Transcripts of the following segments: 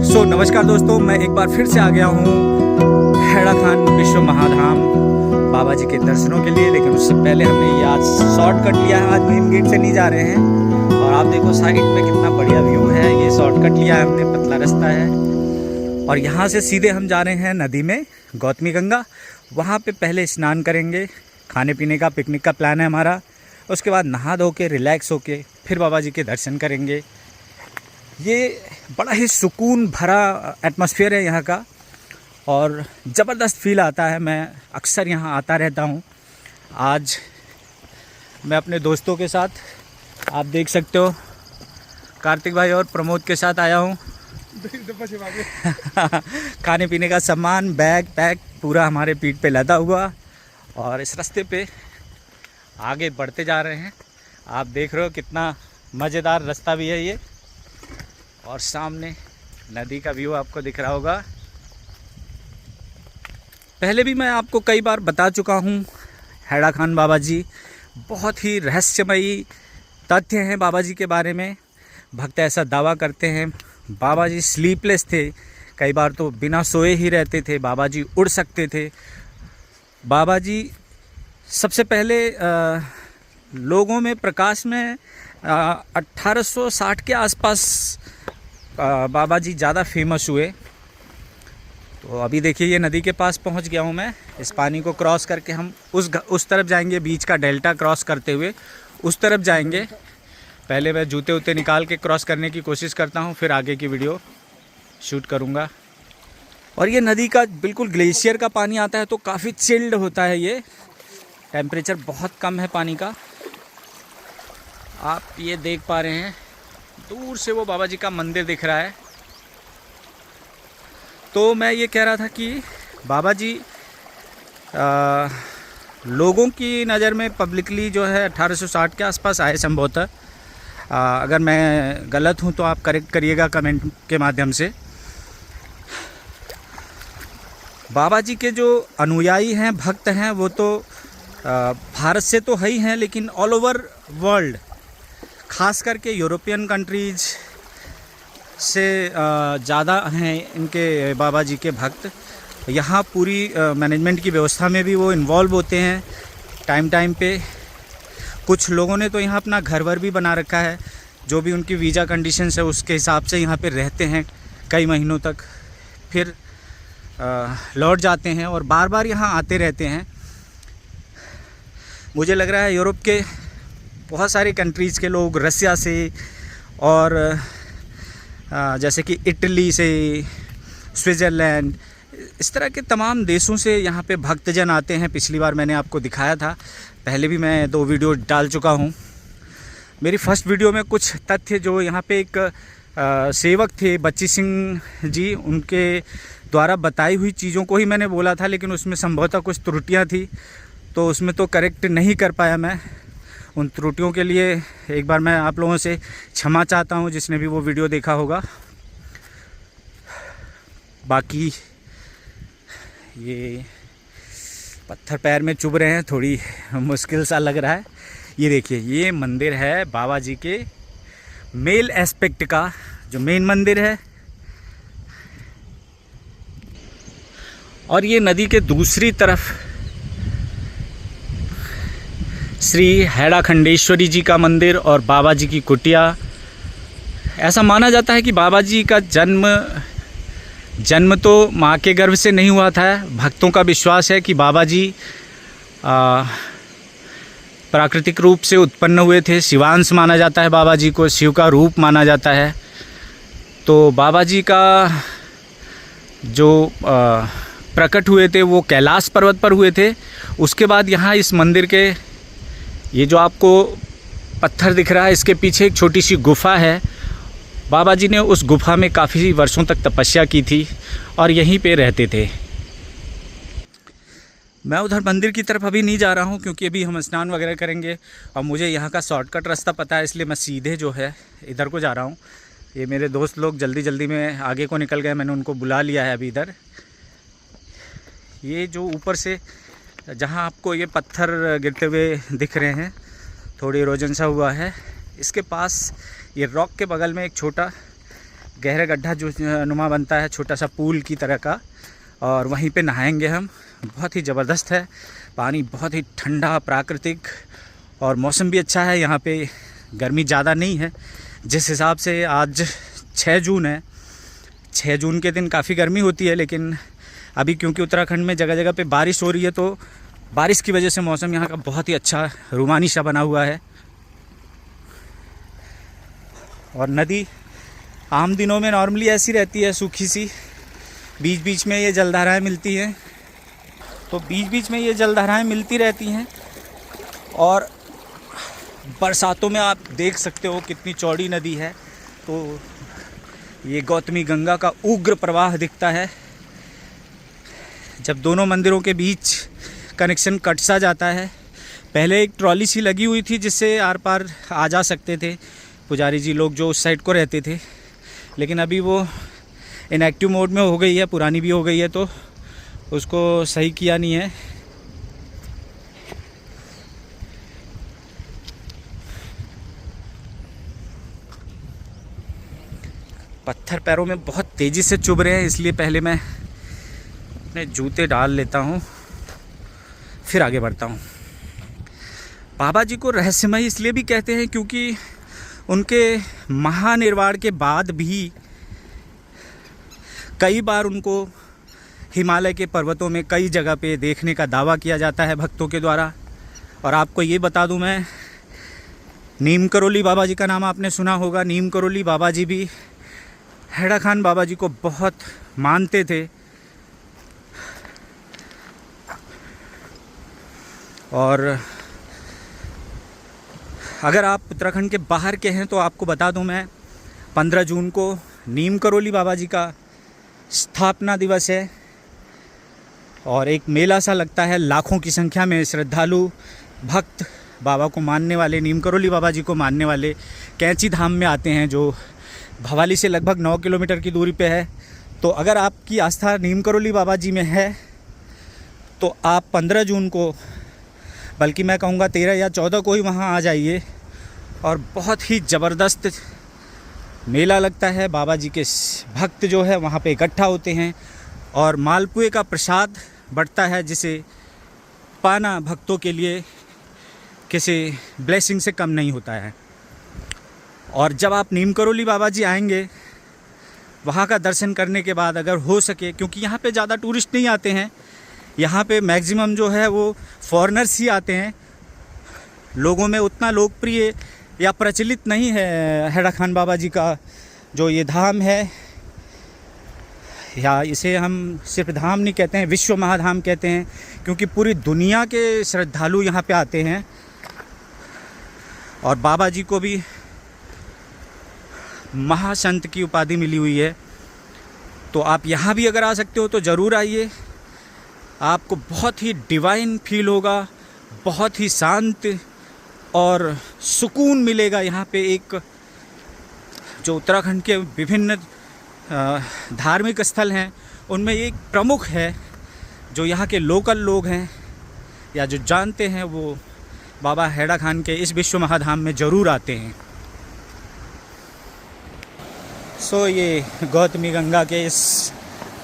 नमस्कार दोस्तों, मैं एक बार फिर से आ गया हूँ हैड़ा खान विश्व महाधाम बाबा जी के दर्शनों के लिए। लेकिन उससे पहले हमने ये आज शॉर्टकट लिया है। आज मेन गेट से नहीं जा रहे हैं और आप देखो साइड में कितना बढ़िया व्यू है। ये शॉर्टकट लिया है हमने, पतला रास्ता है और यहाँ से सीधे हम जा रहे हैं नदी में, गौतमी गंगा। वहाँ पे पहले स्नान करेंगे, खाने पीने का पिकनिक का प्लान है हमारा। उसके बाद नहा धो के रिलैक्स होके फिर बाबा जी के दर्शन करेंगे। ये बड़ा ही सुकून भरा एटमॉस्फेयर है यहाँ का और ज़बरदस्त फील आता है। मैं अक्सर यहाँ आता रहता हूँ। आज मैं अपने दोस्तों के साथ, आप देख सकते हो, कार्तिक भाई और प्रमोद के साथ आया हूँ। खाने पीने का सामान, बैग पैक पूरा हमारे पीठ पे लदा हुआ और इस रास्ते पे आगे बढ़ते जा रहे हैं। आप देख रहे हो कितना मज़ेदार रास्ता भी है ये और सामने नदी का व्यू आपको दिख रहा होगा। पहले भी मैं आपको कई बार बता चुका हूँ, हैड़ा खान बाबा जी बहुत ही रहस्यमयी तथ्य हैं बाबा जी के बारे में। भक्त ऐसा दावा करते हैं बाबा जी स्लीपलेस थे, कई बार तो बिना सोए ही रहते थे। बाबा जी उड़ सकते थे। बाबा जी सबसे पहले लोगों में प्रकाश में 1860 के आसपास बाबा जी ज़्यादा फेमस हुए। तो अभी देखिए ये नदी के पास पहुंच गया हूं मैं। इस पानी को क्रॉस करके हम उस तरफ जाएंगे, बीच का डेल्टा क्रॉस करते हुए उस तरफ जाएंगे। पहले मैं जूते उते निकाल के क्रॉस करने की कोशिश करता हूं, फिर आगे की वीडियो शूट करूंगा। और ये नदी का बिल्कुल ग्लेशियर का पानी आता है तो काफ़ी चिल्ड होता है। ये टेम्परेचर बहुत कम है पानी का। आप ये देख पा रहे हैं, दूर से वो बाबा जी का मंदिर दिख रहा है। तो मैं ये कह रहा था कि बाबा जी लोगों की नज़र में पब्लिकली जो है 1860 के आसपास आए संभवतः। अगर मैं गलत हूँ तो आप करेक्ट करिएगा कमेंट के माध्यम से। बाबा जी के जो अनुयायी हैं, भक्त हैं, वो तो भारत से तो है ही हैं, लेकिन ऑल ओवर वर्ल्ड, ख़ास करके यूरोपियन कंट्रीज़ से ज़्यादा हैं इनके बाबा जी के भक्त। यहाँ पूरी मैनेजमेंट की व्यवस्था में भी वो इन्वॉल्व होते हैं टाइम टाइम पे। कुछ लोगों ने तो यहाँ अपना घर वर भी बना रखा है। जो भी उनकी वीज़ा कंडीशंस है उसके हिसाब से यहाँ पे रहते हैं कई महीनों तक, फिर लौट जाते हैं और बार बार यहाँ आते रहते हैं। मुझे लग रहा है यूरोप के बहुत सारे कंट्रीज़ के लोग, रसिया से और जैसे कि इटली से, स्विट्ज़रलैंड, इस तरह के तमाम देशों से यहाँ पे भक्तजन आते हैं। पिछली बार मैंने आपको दिखाया था, पहले भी मैं 2 वीडियो डाल चुका हूँ। मेरी फर्स्ट वीडियो में कुछ तथ्य जो यहाँ पे एक सेवक थे बच्ची सिंह जी, उनके द्वारा बताई हुई चीज़ों को ही मैंने बोला था, लेकिन उसमें संभवतः कुछ त्रुटियाँ थी तो उसमें तो करेक्ट नहीं कर पाया मैं। उन त्रुटियों के लिए एक बार मैं आप लोगों से क्षमा चाहता हूं, जिसने भी वो वीडियो देखा होगा। बाकी ये पत्थर पैर में चुभ रहे हैं, थोड़ी मुश्किल सा लग रहा है। ये देखिए, ये मंदिर है बाबा जी के मेल एस्पेक्ट का, जो मेन मंदिर है। और ये नदी के दूसरी तरफ श्री हैड़ा खंडेश्वरी जी का मंदिर और बाबा जी की कुटिया। ऐसा माना जाता है कि बाबा जी का जन्म तो माँ के गर्भ से नहीं हुआ था। भक्तों का विश्वास है कि बाबा जी प्राकृतिक रूप से उत्पन्न हुए थे। शिवांश माना जाता है बाबा जी को, शिव का रूप माना जाता है। तो बाबा जी का जो प्रकट हुए थे वो कैलाश पर्वत पर हुए थे। उसके बाद यहाँ इस मंदिर के, ये जो आपको पत्थर दिख रहा है, इसके पीछे एक छोटी सी गुफा है। बाबा जी ने उस गुफा में काफ़ी वर्षों तक तपस्या की थी और यहीं पे रहते थे। मैं उधर मंदिर की तरफ अभी नहीं जा रहा हूँ क्योंकि अभी हम स्नान वगैरह करेंगे और मुझे यहाँ का शॉर्टकट रास्ता पता है, इसलिए मैं सीधे जो है इधर को जा रहा हूँ। ये मेरे दोस्त लोग जल्दी जल्दी में आगे को निकल गए, मैंने उनको बुला लिया है अभी इधर। ये जो ऊपर से जहाँ आपको ये पत्थर गिरते हुए दिख रहे हैं, थोड़ी इरोजन सा हुआ है, इसके पास ये रॉक के बगल में एक छोटा गहरा गड्ढा जो नुमा बनता है, छोटा सा पूल की तरह का, और वहीं पे नहाएंगे हम। बहुत ही ज़बरदस्त है पानी, बहुत ही ठंडा प्राकृतिक, और मौसम भी अच्छा है। यहाँ पे गर्मी ज़्यादा नहीं है। जिस हिसाब से आज 6 जून है, 6 जून के दिन काफ़ी गर्मी होती है, लेकिन अभी क्योंकि उत्तराखंड में जगह जगह पे बारिश हो रही है, तो बारिश की वजह से मौसम यहाँ का बहुत ही अच्छा रूमानी सा बना हुआ है। और नदी आम दिनों में नॉर्मली ऐसी रहती है, सूखी सी, बीच बीच में ये जलधाराएं मिलती हैं, तो बीच बीच में ये जलधाराएं मिलती रहती हैं। और बरसातों में आप देख सकते हो कितनी चौड़ी नदी है। तो ये गौतमी गंगा का उग्र प्रवाह दिखता है। जब दोनों मंदिरों के बीच कनेक्शन कट सा जाता है, पहले एक ट्रॉली सी लगी हुई थी जिससे आर पार आ जा सकते थे पुजारी जी लोग जो उस साइड को रहते थे, लेकिन अभी वो इनएक्टिव मोड में हो गई है, पुरानी भी हो गई है, तो उसको सही किया नहीं है। पत्थर पैरों में बहुत तेज़ी से चुभ रहे हैं, इसलिए पहले मैं अपने जूते डाल लेता हूँ, फिर आगे बढ़ता हूँ। बाबा जी को रहस्यमय इसलिए भी कहते हैं क्योंकि उनके महानिर्वाण के बाद भी कई बार उनको हिमालय के पर्वतों में कई जगह पे देखने का दावा किया जाता है भक्तों के द्वारा। और आपको ये बता दूं मैं, नीम करोली बाबा जी का नाम आपने सुना होगा। नीम करोली बाबा जी भी हैड़ा खान बाबा जी को बहुत मानते थे। और अगर आप उत्तराखंड के बाहर के हैं तो आपको बता दूं मैं, 15 जून को नीम करोली बाबा जी का स्थापना दिवस है, और एक मेला सा लगता है। लाखों की संख्या में श्रद्धालु भक्त बाबा को मानने वाले, नीम करोली बाबा जी को मानने वाले कैंची धाम में आते हैं, जो भवाली से लगभग 9 किलोमीटर की दूरी पे है। तो अगर आपकी आस्था नीम करोली बाबा जी में है तो आप 15 जून को, बल्कि मैं कहूँगा 13 या 14 को ही वहाँ आ जाइए। और बहुत ही ज़बरदस्त मेला लगता है। बाबा जी के भक्त जो है वहाँ पे इकट्ठा होते हैं, और मालपुए का प्रसाद बढ़ता है, जिसे पाना भक्तों के लिए किसी ब्लेसिंग से कम नहीं होता है। और जब आप नीम करोली बाबा जी आएंगे, वहाँ का दर्शन करने के बाद अगर हो सके, क्योंकि यहाँ पे ज़्यादा टूरिस्ट नहीं आते हैं, यहाँ पे मैक्सिमम जो है वो फॉरेनर्स ही आते हैं। लोगों में उतना लोकप्रिय या प्रचलित नहीं है हैड़ा खान बाबा जी का जो ये धाम है, या इसे हम सिर्फ धाम नहीं कहते हैं, विश्व महाधाम कहते हैं, क्योंकि पूरी दुनिया के श्रद्धालु यहाँ पे आते हैं। और बाबा जी को भी महासंत की उपाधि मिली हुई है। तो आप यहाँ भी अगर आ सकते हो तो ज़रूर आइए। आपको बहुत ही डिवाइन फील होगा, बहुत ही शांत और सुकून मिलेगा यहाँ पे। एक जो उत्तराखंड के विभिन्न धार्मिक स्थल हैं, उनमें एक प्रमुख है, जो यहाँ के लोकल लोग हैं या जो जानते हैं, वो बाबा हैड़ा खान के इस विश्व महाधाम में ज़रूर आते हैं। ये गौतमी गंगा के इस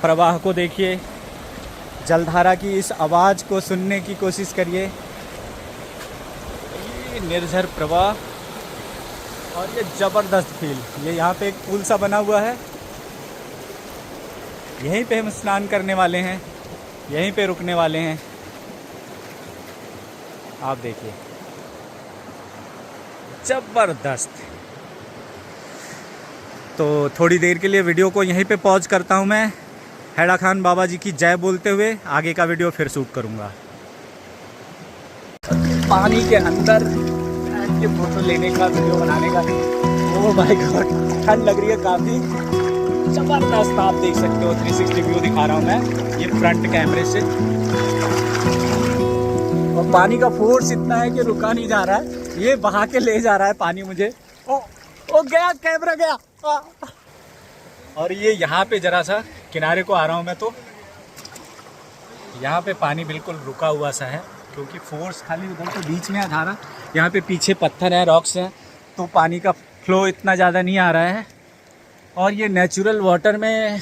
प्रवाह को देखिए, जलधारा की इस आवाज़ को सुनने की कोशिश करिए। ये निर्झर प्रवाह और ये ज़बरदस्त फील। ये यहाँ पे एक पुल सा बना हुआ है, यहीं पे हम स्नान करने वाले हैं, यहीं पे रुकने वाले हैं। आप देखिए, ज़बरदस्त। तो थोड़ी देर के लिए वीडियो को यहीं पे पॉज करता हूँ मैं, हैड़ा खान बाबा जी की जय बोलते हुए आगे का वीडियो फिर शूट करूँगा। पानी के अंदर के फोटो लेने का, वीडियो बनाने का, ओ भाई गॉड, ठंड लग रही है काफ़ी। ज़बरदस्त आप देख सकते हो, 360 व्यू दिखा रहा हूँ मैं ये फ्रंट कैमरे से। और पानी का फोर्स इतना है कि रुका नहीं जा रहा है, ये बहा के ले जा रहा है पानी मुझे। ओ गया, कैमरा गया। और ये यहाँ पे जरा सा किनारे को आ रहा हूँ मैं, तो यहाँ पे पानी बिल्कुल रुका हुआ सा है, क्योंकि फोर्स खाली उधर के बीच में है धारा, यहाँ पे पीछे पत्थर है, रॉक्स हैं, तो पानी का फ्लो इतना ज़्यादा नहीं आ रहा है। और ये नेचुरल वाटर में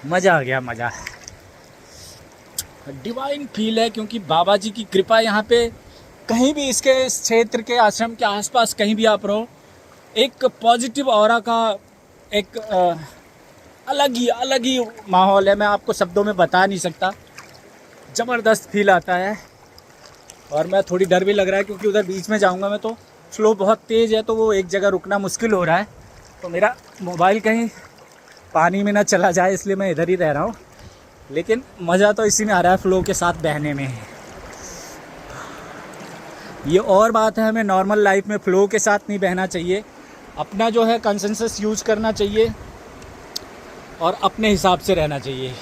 मज़ा आ गया, मज़ा। डिवाइन फील है, क्योंकि बाबा जी की कृपा यहाँ पे कहीं भी इसके क्षेत्र के आश्रम के आसपास कहीं भी आप रहो, एक पॉजिटिव ऑरा का एक अलग ही माहौल है। मैं आपको शब्दों में बता नहीं सकता, ज़बरदस्त फील आता है। और मैं थोड़ी डर भी लग रहा है, क्योंकि उधर बीच में जाऊंगा मैं तो फ्लो बहुत तेज़ है, तो वो एक जगह रुकना मुश्किल हो रहा है। तो मेरा मोबाइल कहीं पानी में ना चला जाए, इसलिए मैं इधर ही रह रहा हूँ। लेकिन मज़ा तो इसी में आ रहा है, फ्लो के साथ बहने में। ये और बात है, हमें नॉर्मल लाइफ में फ़्लो के साथ नहीं बहना चाहिए, अपना जो है कंसेंसस यूज़ करना चाहिए और अपने हिसाब से रहना चाहिए।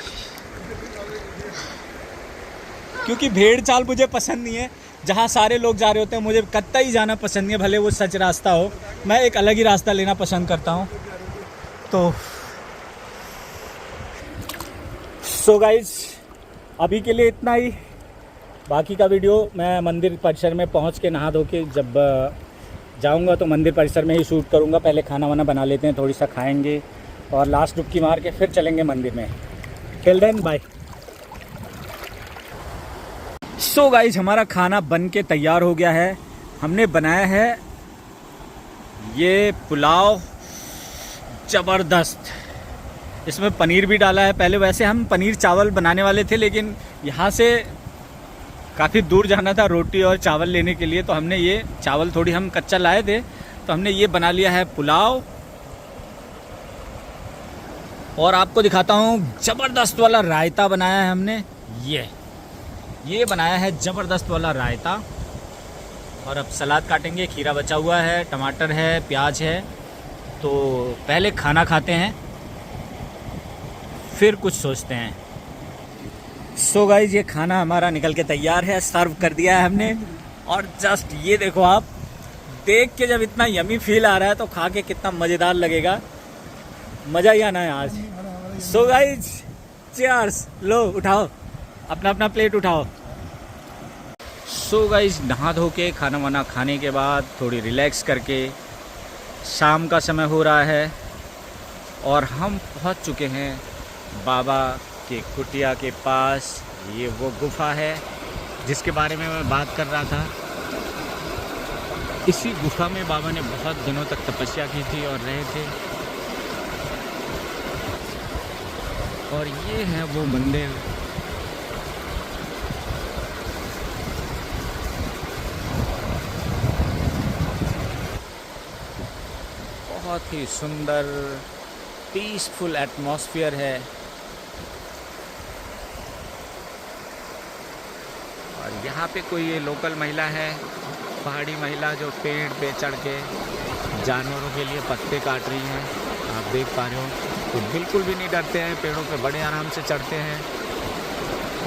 क्योंकि भेड़ चाल मुझे पसंद नहीं है, जहाँ सारे लोग जा रहे होते हैं मुझे कतई जाना पसंद नहीं है, भले वो सच रास्ता हो। मैं एक अलग ही रास्ता लेना पसंद करता हूँ। तो सो गाइज, अभी के लिए इतना ही। बाकी का वीडियो मैं मंदिर परिसर में पहुंच के नहा धो के जब जाऊंगा तो मंदिर परिसर में ही शूट करूंगा। पहले खाना वाना बना लेते हैं, थोड़ी सा खाएंगे और लास्ट डुबकी मार के फिर चलेंगे मंदिर में। Till then bye. So guys, हमारा खाना बन के तैयार हो गया है। हमने बनाया है ये पुलाव, ज़बरदस्त। इसमें पनीर भी डाला है। पहले वैसे हम पनीर चावल बनाने वाले थे, लेकिन यहाँ से काफ़ी दूर जाना था रोटी और चावल लेने के लिए, तो हमने ये चावल थोड़ी हम कच्चा लाए थे, तो हमने ये बना लिया है पुलाव। और आपको दिखाता हूँ, ज़बरदस्त वाला रायता बनाया है हमने। ये बनाया है ज़बरदस्त वाला रायता। और अब सलाद काटेंगे, खीरा बचा हुआ है, टमाटर है, प्याज है। तो पहले खाना खाते हैं, फिर कुछ सोचते हैं। सो गाइज, ये खाना हमारा निकल के तैयार है, सर्व कर दिया है हमने। और जस्ट ये देखो, आप देख के जब इतना यमी फील आ रहा है तो खा के कितना मज़ेदार लगेगा। मज़ा ही आना है आज। So guys, cheers. लो उठाओ, अपना अपना प्लेट उठाओ। सो गाइज, नहा धो के खाना वाना खाने के बाद थोड़ी रिलैक्स करके शाम का समय हो रहा है और हम पहुंच चुके हैं बाबा के कुटिया के पास। ये वो गुफा है जिसके बारे में मैं बात कर रहा था। इसी गुफा में बाबा ने बहुत दिनों तक तपस्या की थी और रहे थे। और ये है वो मंदिर। बहुत ही सुंदर पीसफुल एटमॉस्फेयर है। और यहाँ पे कोई ये लोकल महिला है, पहाड़ी महिला, जो पेड़ पे चढ़ के जानवरों के लिए पत्ते काट रही हैं। आप देख पा रहे हो, तो बिल्कुल भी नहीं डरते हैं, पेड़ों पे बड़े आराम से चढ़ते हैं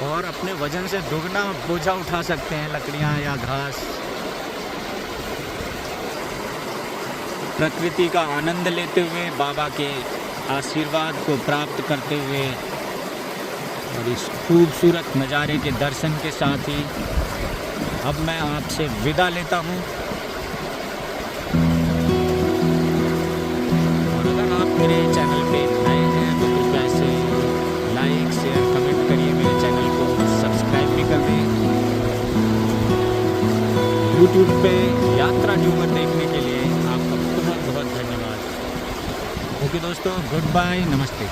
और अपने वजन से दुगना बोझा उठा सकते हैं, लकड़ियाँ या घास। प्रकृति का आनंद लेते हुए, बाबा के आशीर्वाद को प्राप्त करते हुए और इस खूबसूरत नज़ारे के दर्शन के साथ ही अब मैं आपसे विदा लेता हूँ। और अगर आप मेरे चैनल पे नए हैं तो कृपया इसे लाइक, शेयर, कमेंट करिए। मेरे चैनल को सब्सक्राइब भी कर दें। यूट्यूब पे यात्रा ड्यूबर देखने के लिए आपका बहुत बहुत धन्यवाद। ओके दोस्तों, गुड बाय, नमस्ते।